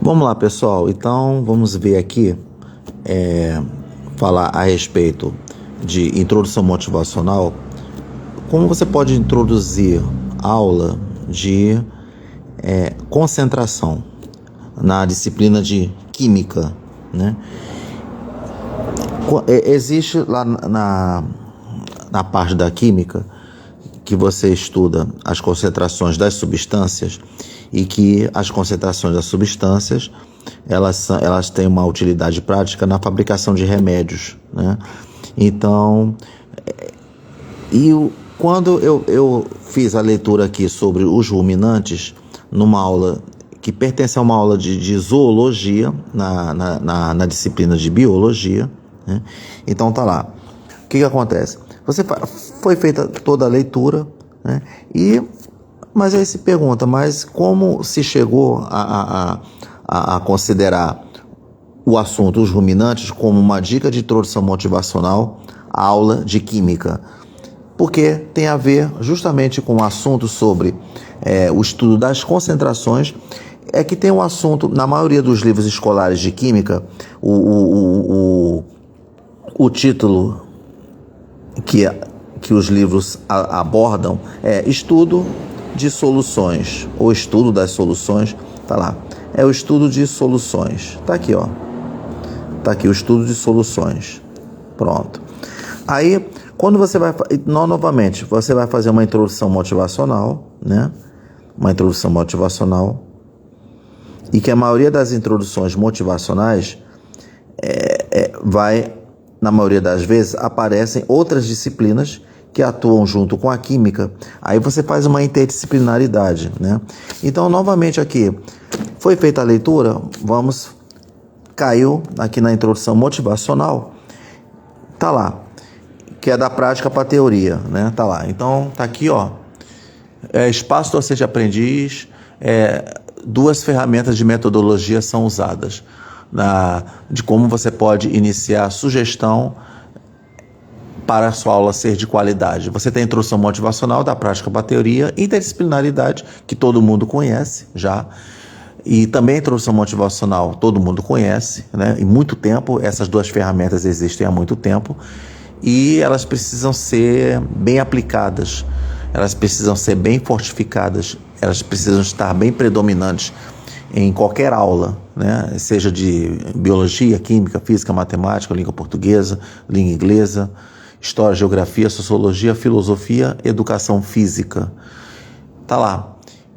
Vamos lá, pessoal. Então, vamos ver aqui, falar a respeito de introdução motivacional. Como você pode introduzir aula de concentração na disciplina de química, né? Existe lá na parte da química que você estuda as concentrações das substâncias e que as concentrações das substâncias elas têm uma utilidade prática na fabricação de remédios, né? Então, quando eu fiz a leitura aqui sobre os ruminantes, numa aula que pertence a uma aula de zoologia, na disciplina de biologia, né? Então tá lá. O que acontece? Foi feita toda a leitura, né? Mas aí se pergunta, mas como se chegou a considerar o assunto, os ruminantes, como uma dica de introdução motivacional à aula de química? Porque tem a ver justamente com o assunto sobre o estudo das concentrações. É que tem um assunto, na maioria dos livros escolares de química, o título que os livros abordam é estudo de soluções, ou estudo das soluções, tá lá, é o estudo de soluções, tá aqui, ó, tá aqui o estudo de soluções, pronto. Aí, quando você vai, novamente, você vai fazer uma introdução motivacional, né, uma introdução motivacional, e que a maioria das introduções motivacionais na maioria das vezes, aparecem outras disciplinas que atuam junto com a química. Aí você faz uma interdisciplinaridade, né? Então, novamente aqui, foi feita a leitura, caiu aqui na introdução motivacional, tá lá, que é da prática para a teoria, né? Tá lá. Então, tá aqui, ó, espaço docente aprendiz, duas ferramentas de metodologia são usadas. De como você pode iniciar a sugestão para a sua aula ser de qualidade. Você tem a introdução motivacional, da prática para a teoria, interdisciplinaridade, que todo mundo conhece já, e também a introdução motivacional, todo mundo conhece, né? Em muito tempo, essas duas ferramentas existem há muito tempo, e elas precisam ser bem aplicadas, elas precisam ser bem fortificadas, elas precisam estar bem predominantes em qualquer aula, né? Seja de biologia, química, física, matemática, língua portuguesa, língua inglesa, história, geografia, sociologia, filosofia, educação física. Tá lá.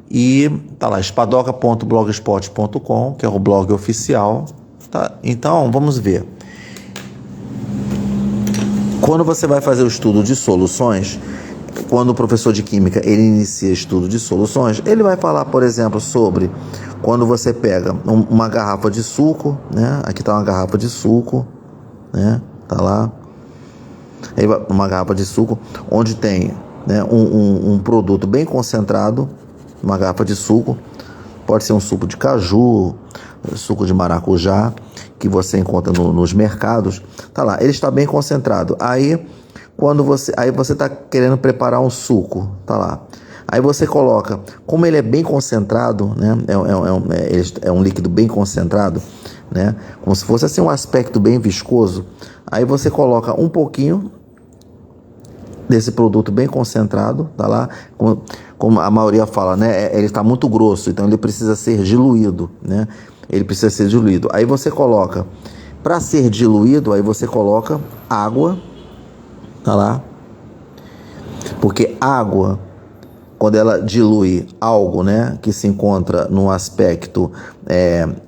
E tá lá, espadoca.blogspot.com, que é o blog oficial. Tá? Então, vamos ver. Quando você vai fazer o estudo de soluções, quando o professor de química ele inicia estudo de soluções, ele vai falar, por exemplo, sobre quando você pega uma garrafa de suco, né? Aqui está uma garrafa de suco, né? Tá lá. Aí uma garrafa de suco onde tem, né, um produto bem concentrado, uma garrafa de suco, pode ser um suco de caju, suco de maracujá, que você encontra nos mercados, tá lá, ele está bem concentrado. Aí você está querendo preparar um suco, tá lá. Aí você coloca, como ele é bem concentrado, né? É um líquido bem concentrado, né? Como se fosse assim um aspecto bem viscoso. Aí você coloca um pouquinho desse produto bem concentrado, tá lá. Como a maioria fala, né? Ele está muito grosso, então ele precisa ser diluído, né? Ele precisa ser diluído. Aí você coloca, para ser diluído, aí você coloca água, tá lá. Porque água, quando ela dilui algo, né, que se encontra num aspecto,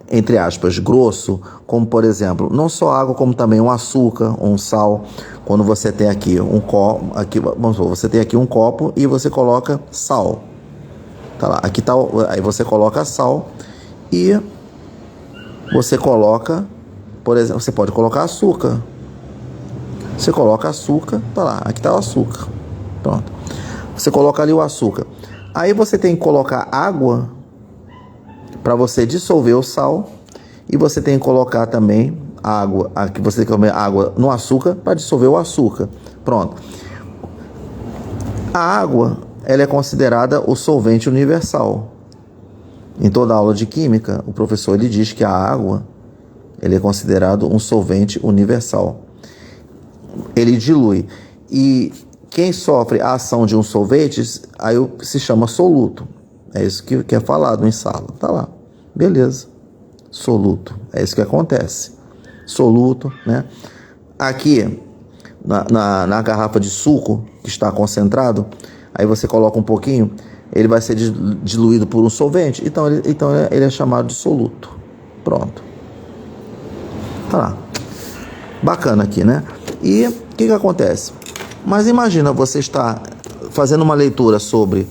entre aspas, grosso, como por exemplo, não só água, como também um açúcar, um sal. Quando você tem aqui um copo, você tem aqui um copo e você coloca sal, tá lá. Aqui tá, aí você coloca sal e você coloca, por exemplo, você pode colocar açúcar. Você coloca açúcar, tá lá. Aqui tá o açúcar, pronto. Você coloca ali o açúcar. Aí você tem que colocar água para você dissolver o sal. E você tem que colocar também água. Aqui você tem que colocar água no açúcar para dissolver o açúcar. Pronto. A água, ela é considerada o solvente universal. Em toda aula de química, o professor ele diz que a água ele é considerado um solvente universal. Ele dilui. E quem sofre a ação de um solvente, aí se chama soluto. É isso que é falado em sala. Tá lá. Beleza. Soluto. É isso que acontece. Soluto, né? Aqui, na garrafa de suco, que está concentrado, aí você coloca um pouquinho, ele vai ser diluído por um solvente, então ele é chamado de soluto. Pronto. Tá lá. Bacana aqui, né? E o que acontece? Mas imagina você estar fazendo uma leitura sobre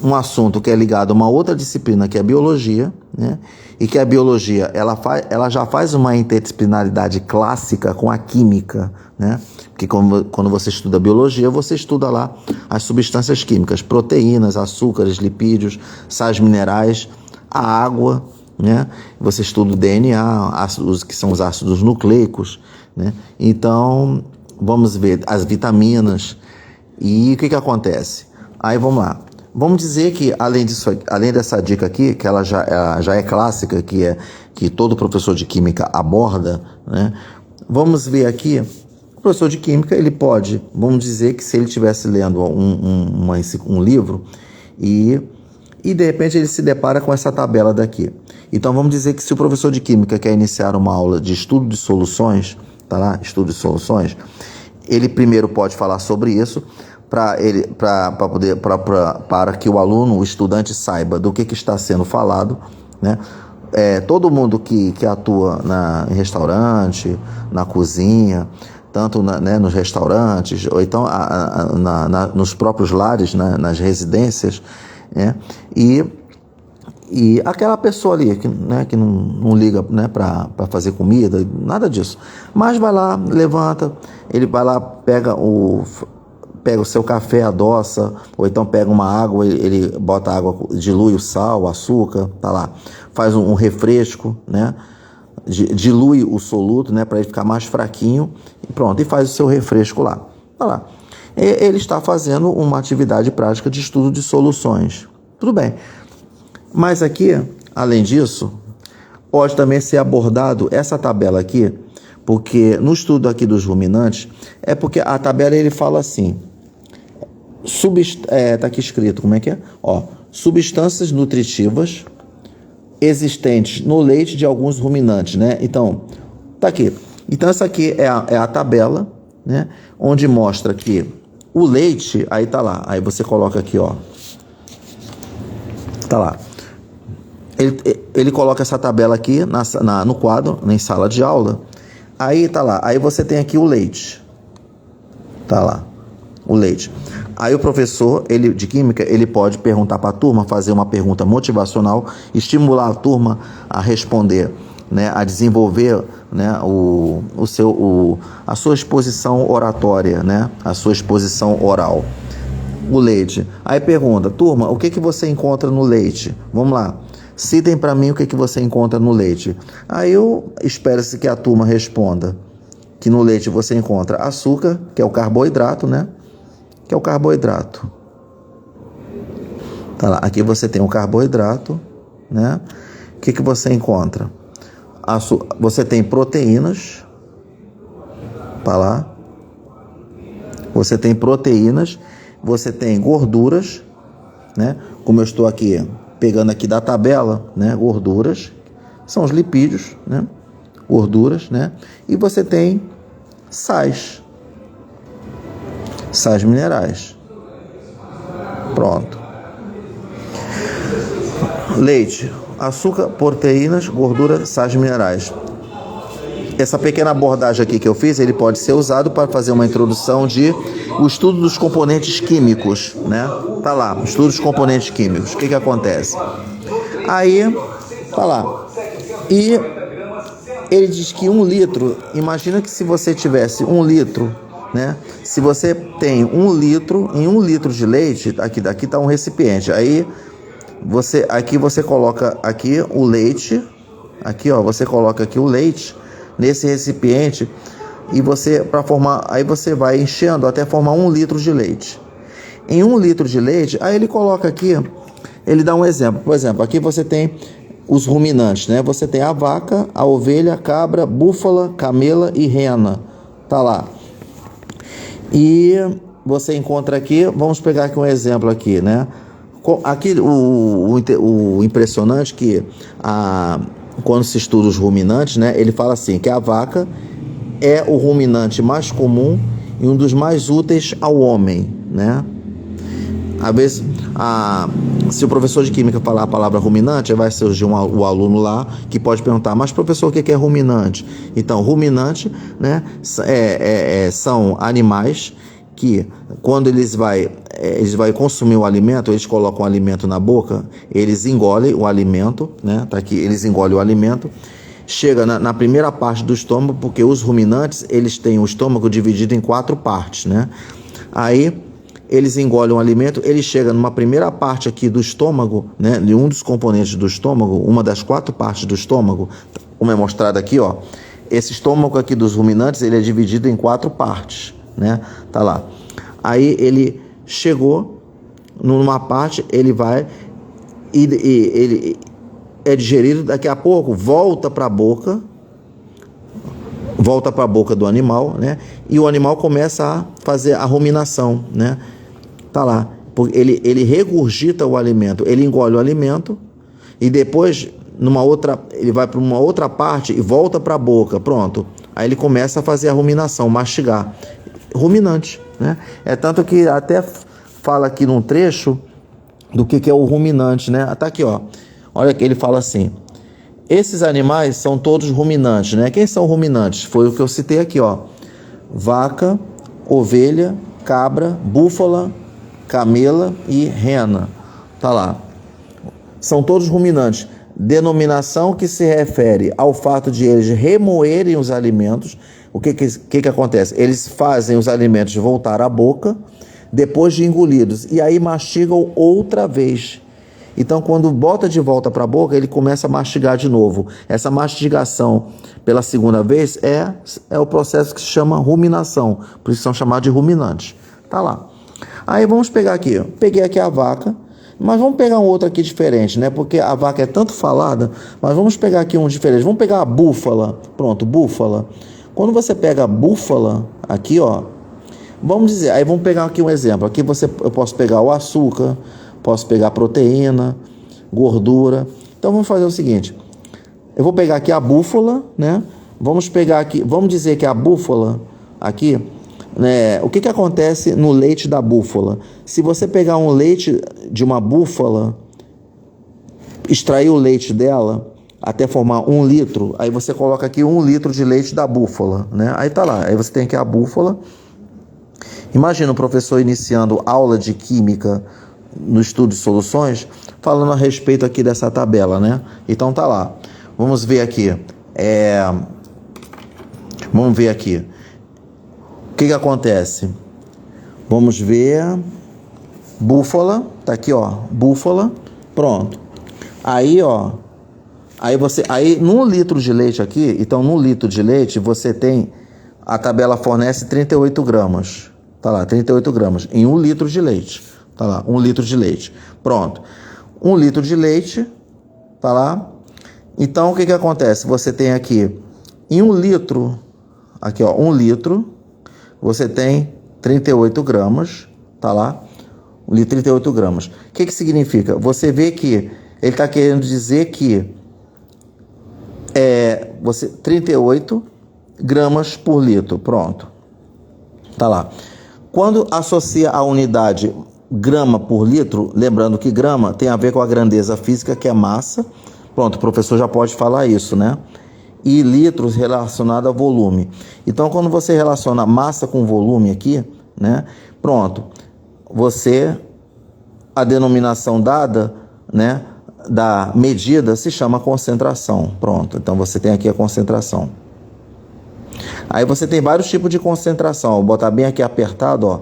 um assunto que é ligado a uma outra disciplina, que é a biologia, né? E que a biologia ela já faz uma interdisciplinaridade clássica com a química, né? Porque quando você estuda biologia, você estuda lá as substâncias químicas, proteínas, açúcares, lipídios, sais minerais, a água, né? Você estuda o DNA, ácidos, que são os ácidos nucleicos, né? Então, vamos ver as vitaminas. E o que acontece? Aí vamos lá. Vamos dizer que, além dessa dica aqui, que ela já é clássica, que todo professor de química aborda, né? Vamos ver aqui, o professor de química, ele pode, vamos dizer que se ele estivesse lendo um livro e de repente ele se depara com essa tabela daqui. Então vamos dizer que se o professor de química quer iniciar uma aula de estudo de soluções, tá lá, estudo de soluções, ele primeiro pode falar sobre isso, para que o aluno, o estudante, saiba do que está sendo falado, né? Todo mundo que atua em restaurante, na cozinha, tanto né, nos restaurantes, ou então nos próprios lares, né, nas residências, né? E aquela pessoa ali que não liga, né, para fazer comida, nada disso, mas vai lá, levanta, ele vai lá, pega o seu café, adoça, ou então pega uma água, ele bota água, dilui o sal, o açúcar, tá lá, faz um refresco, né? Dilui o soluto, né, para ele ficar mais fraquinho, e pronto, e faz o seu refresco lá. Tá lá. Ele está fazendo uma atividade prática de estudo de soluções. Tudo bem. Mas aqui, além disso, pode também ser abordado essa tabela aqui, porque no estudo aqui dos ruminantes, é porque a tabela ele fala assim, tá aqui escrito, como é que é? Ó, substâncias nutritivas existentes no leite de alguns ruminantes, né? Então, tá aqui. Então, essa aqui é a tabela, né? Onde mostra que o leite, aí tá lá, aí você coloca aqui, ó, tá lá. Ele coloca essa tabela aqui no quadro, em sala de aula, aí tá lá, aí você tem aqui o leite, tá lá, o leite. Aí o professor, de química, ele pode perguntar para a turma, fazer uma pergunta motivacional, estimular a turma a responder, né, a desenvolver, né, a sua exposição oratória, né, a sua exposição oral. O leite. Aí pergunta, turma, o que você encontra no leite? Vamos lá. Citem para mim o que você encontra no leite. Aí espera-se que a turma responda que no leite você encontra açúcar, que é o carboidrato, né? Que é o carboidrato. Tá lá, aqui você tem o carboidrato, né? O que você encontra? Você tem proteínas, tá lá. Você tem proteínas, você tem gorduras, né? Como eu estou aqui pegando aqui da tabela, né? Gorduras, são os lipídios, né? Gorduras, né? E você tem sais minerais. Pronto. Leite, açúcar, proteínas, gordura, sais minerais. Essa pequena abordagem aqui que eu fiz, ele pode ser usado para fazer uma introdução o estudo dos componentes químicos, né? Tá lá, estudo dos componentes químicos. O que acontece? Aí, tá lá. E ele diz que 1 litro, imagina que se você tivesse 1 litro, né? Se você tem 1 litro, em 1 litro de leite, daqui está um recipiente. Aí aqui você coloca aqui o leite, aqui ó, você coloca aqui o leite nesse recipiente e aí você vai enchendo até formar 1 litro de leite. Em 1 litro de leite, aí ele coloca aqui ele dá um exemplo. Por exemplo, aqui você tem os ruminantes, né? Você tem a vaca, a ovelha, a cabra, búfala, camela e rena. Tá lá. E você encontra aqui, vamos pegar aqui um exemplo aqui, né? Aqui o impressionante que quando se estuda os ruminantes, né? Ele fala assim, que a vaca é o ruminante mais comum e um dos mais úteis ao homem, né? Às vezes, se o professor de química falar a palavra ruminante, vai surgir o aluno lá que pode perguntar, mas professor, o que é ruminante? Então, ruminante, né, são animais que, quando eles vai consumir o alimento, eles colocam o alimento na boca, eles engolem o alimento, né? Tá aqui, eles engolem o alimento, chega na primeira parte do estômago, porque os ruminantes, eles têm o estômago dividido em 4 partes, né? Aí eles engolem o alimento, ele chega numa primeira parte aqui do estômago, né, de um dos componentes do estômago, uma das 4 partes do estômago, como é mostrado aqui, ó. Esse estômago aqui dos ruminantes, ele é dividido em 4 partes, né? Tá lá. Aí ele chegou numa parte, ele vai e ele é digerido, daqui a pouco volta para a boca do animal, né? E o animal começa a fazer a ruminação, né? Tá lá, ele regurgita o alimento, ele engole o alimento e depois ele vai para uma outra parte e volta para a boca, pronto. Aí ele começa a fazer a ruminação, mastigar, ruminante, né? É tanto que até fala aqui num trecho do que é o ruminante, né? Tá aqui, ó. Olha que ele fala assim: esses animais são todos ruminantes, né? Quem são ruminantes? Foi o que eu citei aqui, ó. Vaca, ovelha, cabra, búfala, camela e rena. Tá lá. São todos ruminantes. Denominação que se refere ao fato de eles remoerem os alimentos. O que acontece? Eles fazem os alimentos voltar à boca depois de engolidos e aí mastigam outra vez. Então, quando bota de volta para a boca, ele começa a mastigar de novo. Essa mastigação pela segunda vez é o processo que se chama ruminação. Por isso são chamados de ruminantes. Tá lá. Aí vamos pegar aqui. Peguei aqui a vaca, mas vamos pegar um outro aqui diferente, né? Porque a vaca é tanto falada, mas vamos pegar aqui um diferente. Vamos pegar a búfala. Pronto, búfala. Quando você pega a búfala, aqui, ó, vamos dizer, aí vamos pegar aqui um exemplo. Aqui eu posso pegar o açúcar, posso pegar proteína, gordura. Então vamos fazer o seguinte. Eu vou pegar aqui a búfala, né? Vamos pegar aqui, vamos dizer que a búfala aqui, né? O que acontece no leite da búfala? Se você pegar um leite de uma búfala, extrair o leite dela até formar 1 litro, aí você coloca aqui 1 litro de leite da búfala, né? Aí tá lá, aí você tem aqui a búfala. Imagina o professor iniciando aula de química no estudo de soluções, falando a respeito aqui dessa tabela, né? Então tá lá. Vamos ver aqui. Vamos ver aqui. O que acontece? Vamos ver. Búfala, tá aqui, ó. Búfala, pronto. Aí, ó. Aí num litro de leite aqui, então num litro de leite você tem, a tabela fornece 38 gramas. Tá lá, 38 gramas em 1 litro de leite. Tá lá, 1 litro de leite. Pronto. 1 litro de leite, tá lá. Então, o que acontece? Você tem aqui, em 1 litro, aqui, ó, 1 litro, você tem 38 gramas, tá lá. 1 litro, 38 gramas. O que significa? Você vê que ele está querendo dizer que 38 gramas por litro. Pronto. Tá lá. Quando associa a unidade grama por litro, lembrando que grama tem a ver com a grandeza física, que é massa. Pronto, o professor já pode falar isso, né? E litros relacionado a volume. Então, quando você relaciona massa com volume aqui, né? Pronto, a denominação dada, né, da medida se chama concentração. Pronto, então você tem aqui a concentração. Aí você tem vários tipos de concentração. Vou botar bem aqui apertado, ó,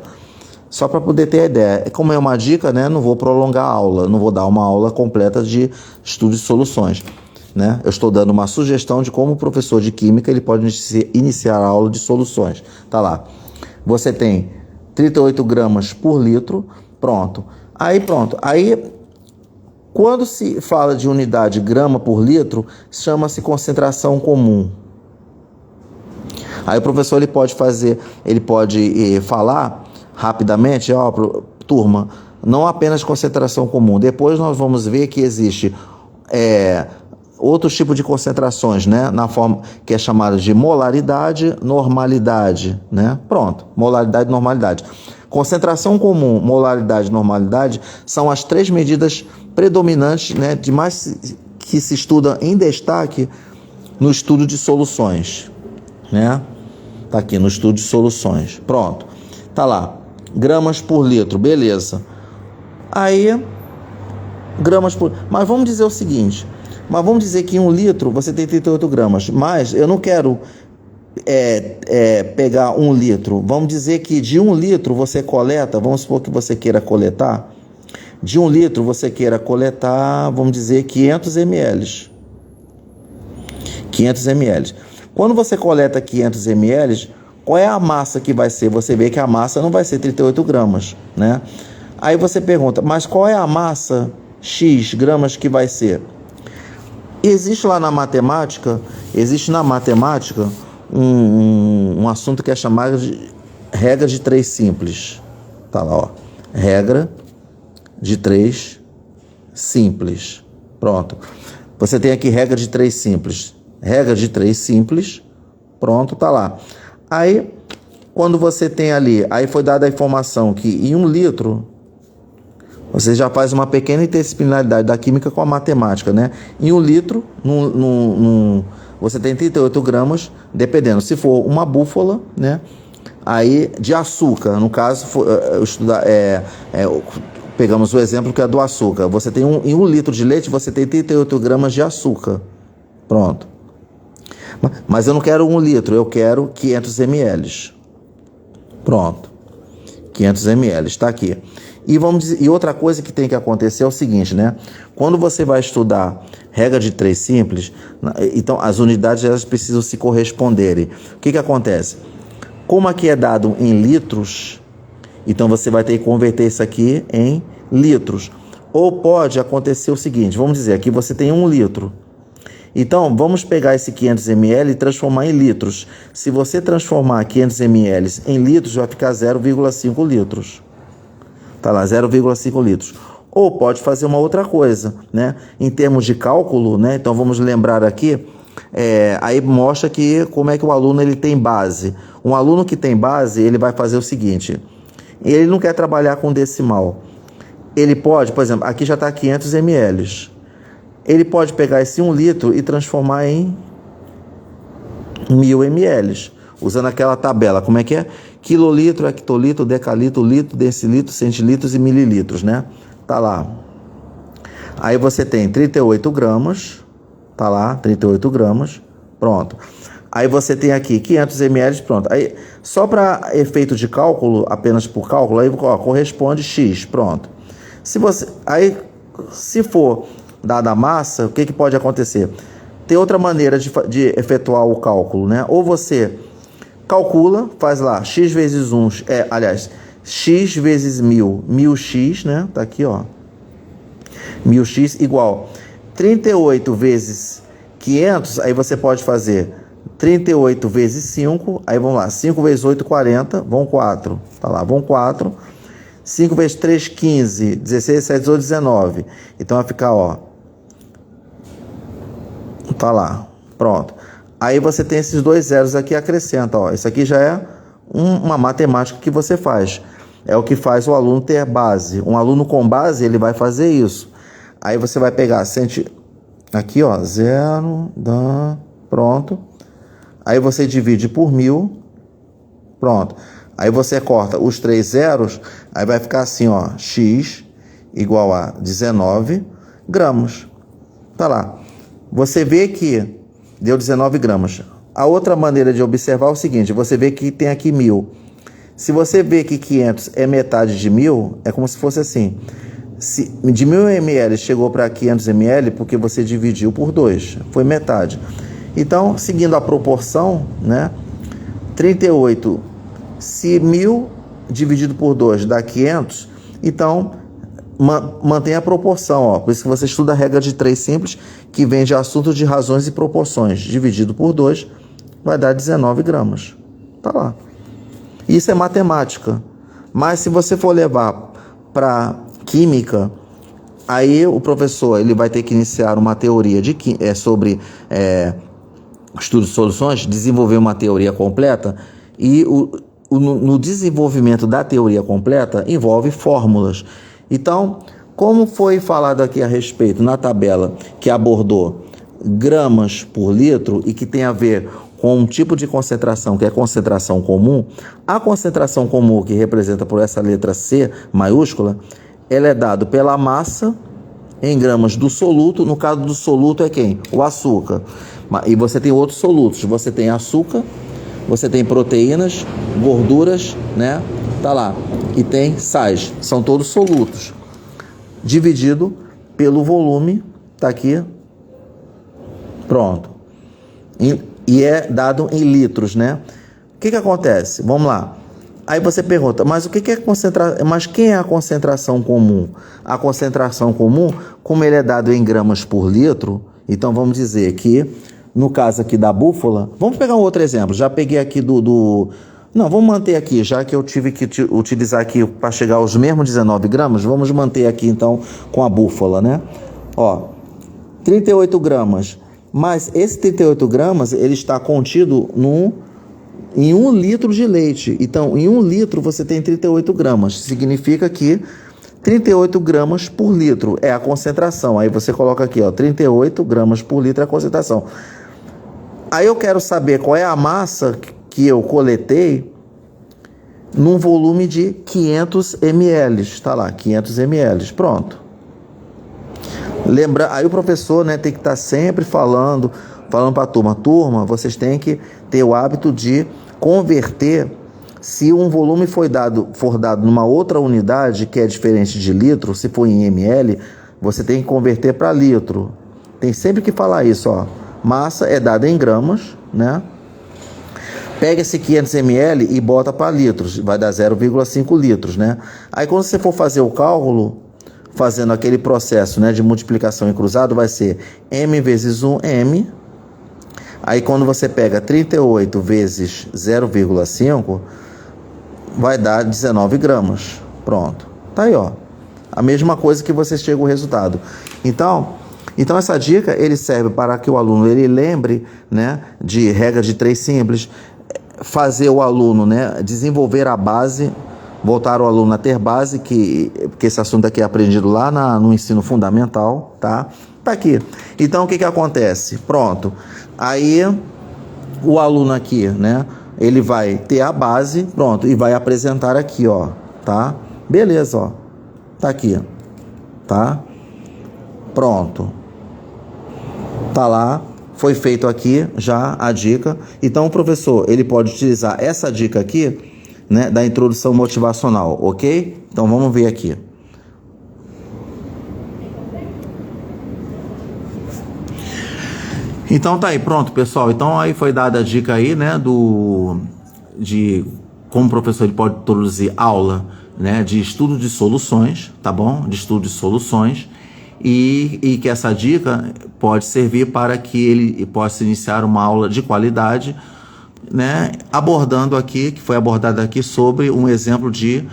só para poder ter a ideia. Como é uma dica, né, não vou prolongar a aula, não vou dar uma aula completa de estudo de soluções, né? Eu estou dando uma sugestão de como o professor de química ele pode iniciar a aula de soluções. Tá lá. Você tem 38 gramas por litro, pronto. Aí Quando se fala de unidade grama por litro, chama-se concentração comum. Aí o professor ele pode falar rapidamente, turma, não apenas concentração comum. Depois nós vamos ver que existe outros tipos de concentrações, né? Na forma que é chamada de molaridade, normalidade, né? Pronto, molaridade e normalidade. Concentração comum, molaridade e normalidade são as três medidas predominantes, né, de mais que se estuda em destaque no estudo de soluções, né? Tá aqui no estudo de soluções. Pronto. Tá lá. Gramas por litro, beleza. Aí gramas por... Mas vamos dizer o seguinte, vamos dizer que em 1 litro você tem 38 gramas, mas eu não quero pegar 1 litro. Vamos dizer que de 1 litro você coleta, vamos supor que você queira coletar, de 1 litro você queira coletar, vamos dizer, 500 ml. 500 ml. Quando você coleta 500 ml, qual é a massa que vai ser? Você vê que a massa não vai ser 38 gramas, né? Aí você pergunta, mas qual é a massa X gramas que vai ser? Existe na matemática um assunto que é chamado de regra de 3 simples. Tá lá, ó. Regra de 3 simples. Pronto. Você tem aqui regra de 3 simples. Regra de 3 simples. Pronto, tá lá. Aí, quando você tem ali, aí foi dada a informação que em 1 litro, você já faz uma pequena interdisciplinaridade da química com a matemática, né? Em 1 litro, você tem 38 gramas, dependendo. Se for uma búfala, né? Aí, de açúcar, no caso, pegamos o exemplo que é do açúcar. Você tem em 1 litro de leite, você tem 38 gramas de açúcar. Pronto. Mas eu não quero 1 litro, eu quero 500 ml. Pronto. 500 ml, está aqui. E outra coisa que tem que acontecer é o seguinte, né? Quando você vai estudar regra de 3 simples, então as unidades elas precisam se corresponderem. O que acontece? Como aqui é dado em litros, então você vai ter que converter isso aqui em litros. Ou pode acontecer o seguinte, vamos dizer, aqui você tem 1 litro. Então, vamos pegar esse 500 ml e transformar em litros. Se você transformar 500 ml em litros, vai ficar 0,5 litros. Tá lá, 0,5 litros. Ou pode fazer uma outra coisa, né? Em termos de cálculo, né? Então, vamos lembrar aqui, aí mostra que como é que o aluno ele tem base. Um aluno que tem base, ele vai fazer o seguinte, ele não quer trabalhar com decimal. Ele pode, por exemplo, aqui já está 500 ml. Ele pode pegar esse 1 litro e transformar em 1000 ml, usando aquela tabela. Como é que é? Quilolitro, hectolitro, decalitro, litro, decilitro, centilitros e mililitros, né? Tá lá. Aí você tem 38 gramas, tá lá, 38 gramas, pronto. Aí você tem aqui 500 ml, pronto. Aí, só para efeito de cálculo, apenas por cálculo, aí corresponde X, pronto. Se for dada a massa, o que pode acontecer? Tem outra maneira de efetuar o cálculo, né? Ou você calcula, faz lá, x vezes 1, x vezes 1000, 1000x, né? Tá aqui, ó. 1000x igual 38 vezes 500, aí você pode fazer 38 vezes 5, aí vamos lá, 5 vezes 8, 40, vão 4, tá lá, vão 4. 5 vezes 3, 15, 16, 7, 18, 19. Então vai ficar, ó. Tá lá, pronto. Aí você tem esses 2 zeros aqui, acrescenta, ó. Isso aqui já é uma matemática que você faz. É o que faz o aluno ter base. Um aluno com base, ele vai fazer isso. Aí você vai pegar, aqui, ó, 0, pronto. Aí você divide por 1000, pronto. Aí você corta os 3 zeros, aí vai ficar assim, ó, x igual a 19 gramas. Tá lá. Você vê que deu 19 gramas. A outra maneira de observar é o seguinte, você vê que tem aqui 1000. Se você vê que 500 é metade de 1000, é como se fosse assim. Se de 1000 ml chegou para 500 ml porque você dividiu por 2, foi metade. Então, seguindo a proporção, né, 38... Se 1000 dividido por 2 dá 500, então mantém a proporção, ó. Por isso que você estuda a regra de 3 simples, que vem de assunto de razões e proporções. Dividido por 2, vai dar 19 gramas. Tá lá. Isso é matemática. Mas se você for levar para química, aí o professor ele vai ter que iniciar uma teoria sobre estudo de soluções, desenvolver uma teoria completa, e no desenvolvimento da teoria completa envolve fórmulas. Então, como foi falado aqui a respeito na tabela que abordou gramas por litro e que tem a ver com um tipo de concentração que é concentração comum, a concentração comum que representa por essa letra C maiúscula, ela é dada pela massa em gramas do soluto. No caso do soluto é quem? O açúcar. E você tem outros solutos. Você tem açúcar, você tem proteínas, gorduras, né? Tá lá. E tem sais. São todos solutos. Dividido pelo volume. Tá aqui. Pronto. E é dado em litros, né? O que acontece? Vamos lá. Aí você pergunta, mas o que é concentração? Mas quem é a concentração comum? A concentração comum, como ele é dado em gramas por litro, então vamos dizer que, no caso aqui da búfala, vamos pegar um outro exemplo. Já peguei aqui Não, vamos manter aqui, já que eu tive que utilizar aqui para chegar aos mesmos 19 gramas, vamos manter aqui então com a búfala, né? Ó, 38 gramas. Mas esse 38 gramas, ele está contido em 1 litro de leite. Então, em 1 litro você tem 38 gramas. Significa que 38 gramas por litro é a concentração. Aí você coloca aqui, ó, 38 gramas por litro é a concentração. Aí eu quero saber qual é a massa que eu coletei num volume de 500 ml. Está lá, 500 ml. Pronto. Lembra, aí o professor, né, tem que estar sempre falando para a turma, vocês têm que ter o hábito de converter. Se um volume for dado numa outra unidade que é diferente de litro, se for em ml, você tem que converter para litro. Tem sempre que falar isso, ó. Massa é dada em gramas, né? Pega esse 500 ml e bota para litros, vai dar 0,5 litros, né? Aí quando você for fazer o cálculo, fazendo aquele processo, né, de multiplicação em cruzado, vai ser m vezes 1m. Aí quando você pega 38 vezes 0,5, vai dar 19 gramas. Pronto. Tá aí, ó. A mesma coisa que você chega o resultado. Então essa dica, ele serve para que o aluno ele lembre, né, de regra de 3 simples, fazer o aluno, né, desenvolver a base, voltar o aluno a ter base, porque esse assunto aqui é aprendido lá no ensino fundamental, tá? Tá aqui. Então, o que acontece? Pronto. Aí, o aluno aqui, né? Ele vai ter a base, pronto, e vai apresentar aqui, ó, tá? Beleza, ó. Tá aqui, tá? Pronto. Tá lá. Foi feito aqui já a dica. Então, o professor, ele pode utilizar essa dica aqui, né, da introdução motivacional, ok? Então vamos ver aqui. Então tá aí, pronto, pessoal. Então aí foi dada a dica aí, né, de como o professor ele pode introduzir aula, né, de estudo de soluções, tá bom? De estudo de soluções. E que essa dica pode servir para que ele possa iniciar uma aula de qualidade, né, abordando aqui, que foi abordado aqui sobre um exemplo de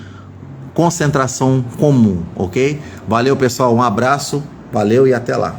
concentração comum, ok? Valeu, pessoal, um abraço, valeu e até lá.